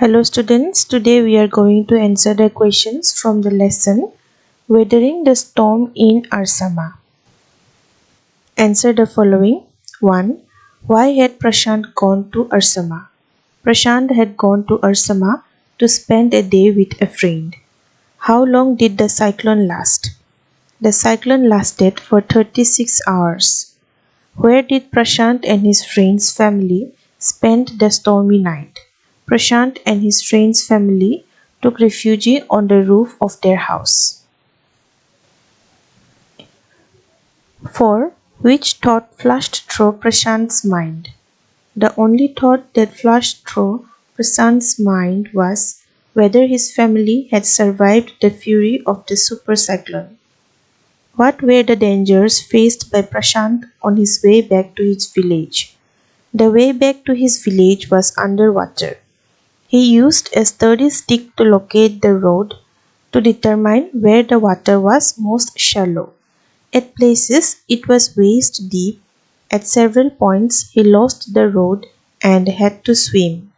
Hello students, today we are going to answer the questions from the lesson Weathering the Storm in Ersama. Answer the following. 1. Why had Prashant gone to Ersama? Prashant had gone to Ersama to spend a day with a friend. How long did the cyclone last? The cyclone lasted for 36 hours. Where did Prashant and his friend's family spend the stormy night? Prashant and his friend's family took refuge on the roof of their house. 4. Which thought flashed through Prashant's mind? The only thought that flashed through Prashant's mind was whether his family had survived the fury of the super cyclone. What were the dangers faced by Prashant on his way back to his village? The way back to his village was underwater. He used a sturdy stick to locate the road to determine where the water was most shallow. At places it was waist deep. At several points he lost the road and had to swim.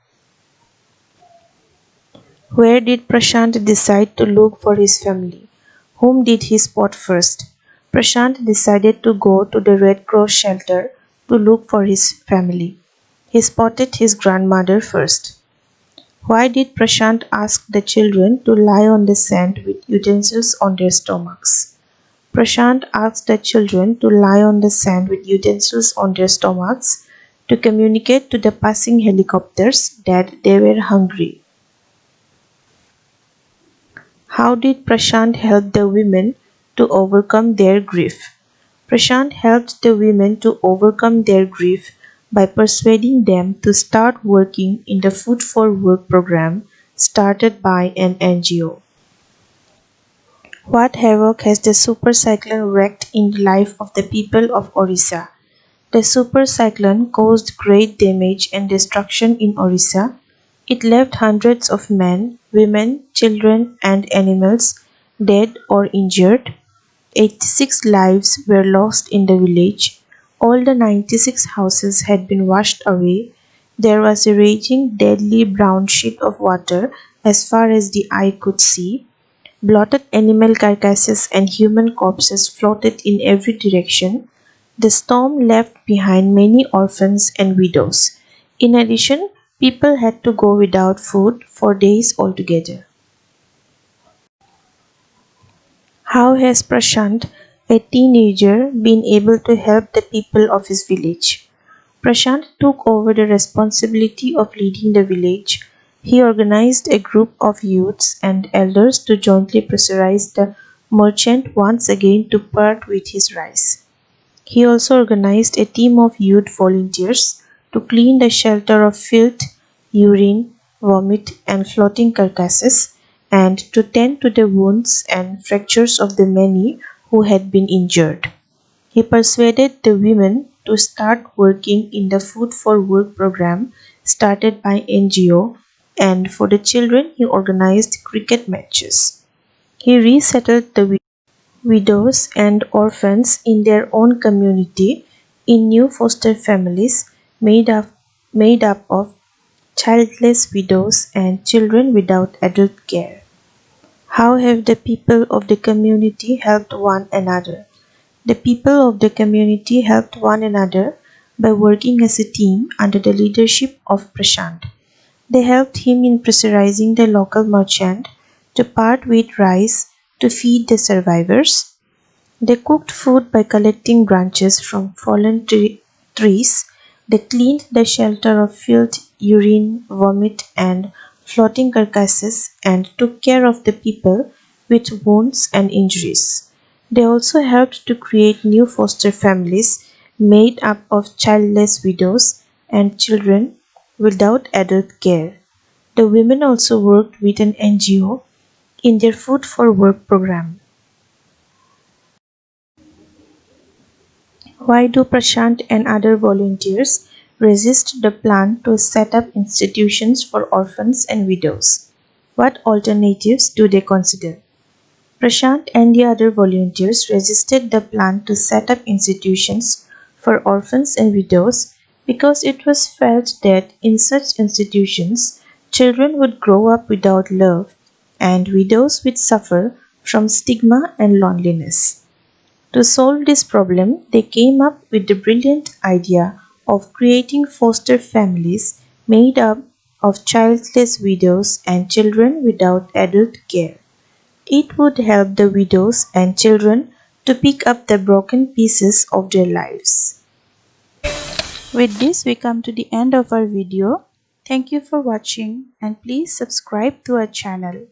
Where did Prashant decide to look for his family? Whom did he spot first? Prashant decided to go to the Red Cross shelter to look for his family. He spotted his grandmother first. Why did Prashant ask the children to lie on the sand with utensils on their stomachs? Prashant asked the children to lie on the sand with utensils on their stomachs to communicate to the passing helicopters that they were hungry. How did Prashant help the women to overcome their grief? Prashant helped the women to overcome their grief by persuading them to start working in the Food for Work program started by an NGO. What havoc has the super cyclone wreaked in the life of the people of Orissa? The super cyclone caused great damage and destruction in Orissa. It left hundreds of men, women, children, and animals dead or injured. 86 lives were lost in the village. All the 96 houses had been washed away. There was a raging, deadly brown sheet of water as far as the eye could see. Blotted animal carcasses and human corpses floated in every direction. The storm left behind many orphans and widows. In addition, people had to go without food for days altogether. How has Prashant, a teenager, been able to help the people of his village? Prashant took over the responsibility of leading the village. He organized a group of youths and elders to jointly pressurize the merchant once again to part with his rice. He also organized a team of youth volunteers to clean the shelter of filth, urine, vomit, and floating carcasses, and to tend to the wounds and fractures of the many who had been injured. He persuaded the women to start working in the Food for Work program started by NGO, and for the children he organized cricket matches. He resettled the widows and orphans in their own community in new foster families made up of childless widows and children without adult care. How have the people of the community helped one another? The people of the community helped one another by working as a team under the leadership of Prashant. They helped him in pressurizing the local merchant to part with rice to feed the survivors. They cooked food by collecting branches from fallen trees. They cleaned the shelter of filth, urine, vomit, and floating carcasses and took care of the people with wounds and injuries. They also helped to create new foster families made up of childless widows and children without adult care. The women also worked with an NGO in their Food for Work program. Why do Prashant and other volunteers resist the plan to set up institutions for orphans and widows? What alternatives do they consider? Prashant and the other volunteers resisted the plan to set up institutions for orphans and widows because it was felt that in such institutions, children would grow up without love, and widows would suffer from stigma and loneliness. To solve this problem, they came up with the brilliant idea of creating foster families made up of childless widows and children without adult care. It would help the widows and children to pick up the broken pieces of their lives. With this, we come to the end of our video. Thank you for watching and please subscribe to our channel.